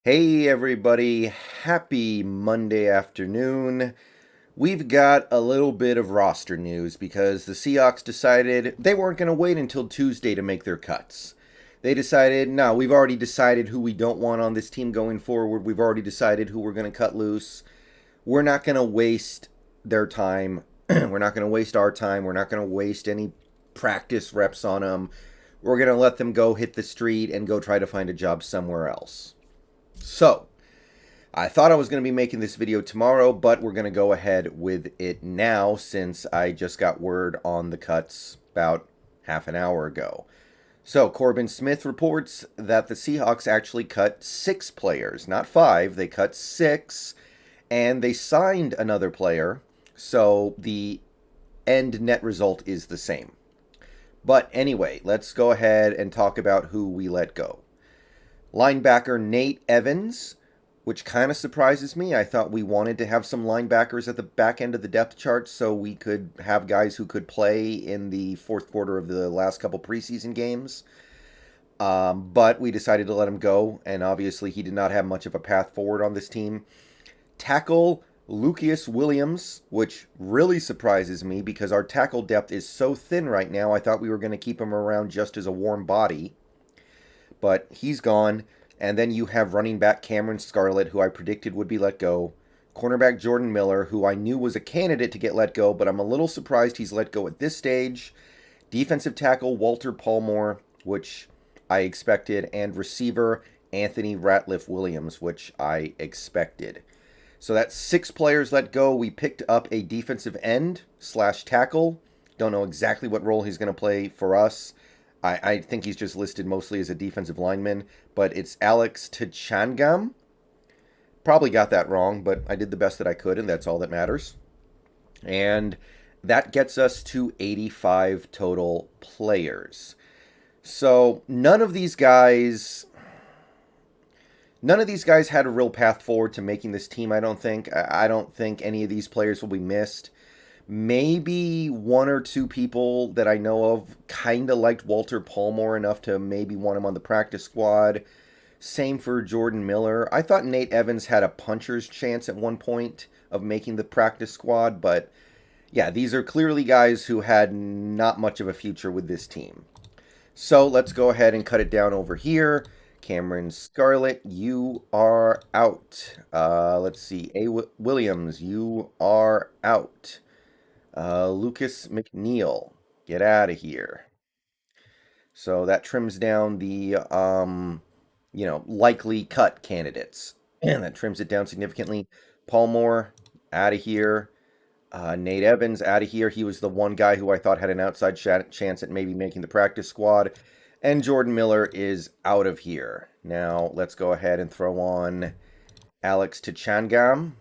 Hey everybody, happy Monday afternoon. We've got a little bit of roster news because the Seahawks decided they weren't going to wait until Tuesday to make their cuts. They decided, no, we've already decided who we don't want on this team going forward. We've already decided who we're going to cut loose. We're not going to waste their time. We're not going to waste our time. We're not going to waste any practice reps on them. We're going to let them go hit the street and go try to find a job somewhere else. So, I thought I was going to be making this video tomorrow, but we're going to go ahead with it now since I just got word on the cuts about half an hour ago. So, Corbin Smith reports that the Seahawks actually cut 6 players, not 5. They cut 6, and they signed another player, so the end net result is the same. But anyway, let's go ahead and talk about who we let go. Linebacker Nate Evans, which kind of surprises me. I thought we wanted to have some linebackers at the back end of the depth chart so we could have guys who could play in the fourth quarter of the last couple preseason games. But we decided to let him go, and obviously he did not have much of a path forward on this team. Tackle Lucas Williams, which really surprises me because our tackle depth is so thin right now. I thought we were going to keep him around just as a warm body. But he's gone. And then you have running back Cameron Scarlett, who I predicted would be let go. Cornerback Jordan Miller, who I knew was a candidate to get let go, but I'm a little surprised he's let go at this stage. Defensive tackle Walter Palmore, which I expected. And receiver Anthony Ratliff Williams, which I expected. So that's 6 players let go. We picked up a defensive end / tackle. Don't know exactly what role he's going to play for us. I think he's just listed mostly as a defensive lineman, but it's Alex Tchangam. Probably got that wrong, but I did the best that I could, and that's all that matters. And that gets us to 85 total players. So none of these guys had a real path forward to making this team, I don't think. I don't think any of these players will be missed. Maybe 1 or 2 people that I know of kind of liked Walter Palmore enough to maybe want him on the practice squad. Same for Jordan Miller. I thought Nate Evans had a puncher's chance at one point of making the practice squad, but yeah, these are clearly guys who had not much of a future with this team. So let's go ahead and cut it down over here. Cameron Scarlett, you are out. Let's see. Williams, you are out. Lucas McNeil, get out of here. So that trims down the, likely cut candidates. And that trims it down significantly. Palmore, out of here. Nate Evans, out of here. He was the one guy who I thought had an outside chance at maybe making the practice squad. And Jordan Miller is out of here. Now, let's go ahead and throw on Alex Tchangam.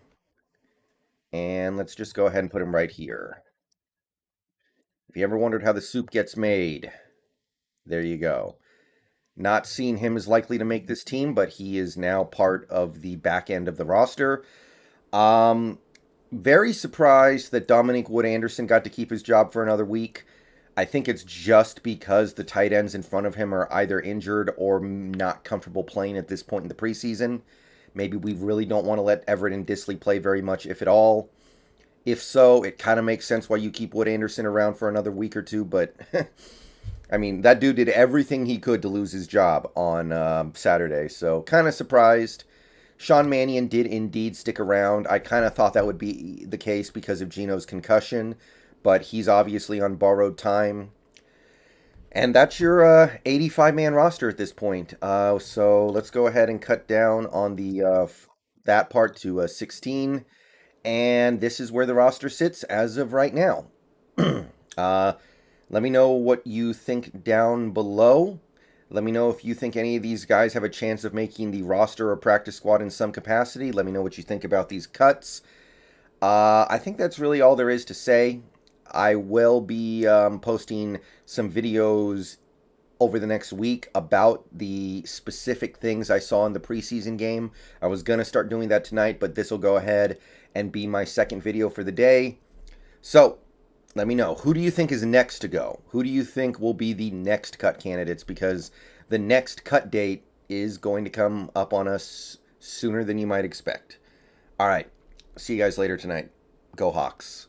And let's just go ahead and put him right here. If you ever wondered how the soup gets made, there you go. Not seeing him as likely to make this team, but he is now part of the back end of the roster. Very surprised that Dominique Wood-Anderson got to keep his job for another week. I think it's just because the tight ends in front of him are either injured or not comfortable playing at this point in the preseason. Maybe we really don't want to let Everett and Disley play very much, if at all. If so, it kind of makes sense why you keep Wood-Anderson around for another week or two, but I mean, that dude did everything he could to lose his job on Saturday, so kind of surprised. Sean Mannion did indeed stick around. I kind of thought that would be the case because of Gino's concussion, but he's obviously on borrowed time. And that's your 85-man roster at this point. So let's go ahead and cut down on the that part to 16. And this is where the roster sits as of right now. Let me know what you think down below. Let me know if you think any of these guys have a chance of making the roster or practice squad in some capacity. Let me know what you think about these cuts. I think that's really all there is to say. I will be posting some videos over the next week about the specific things I saw in the preseason game. I was going to start doing that tonight, but this will go ahead and be my second video for the day. So, let me know. Who do you think is next to go? Who do you think will be the next cut candidates? Because the next cut date is going to come up on us sooner than you might expect. All right. See you guys later tonight. Go Hawks.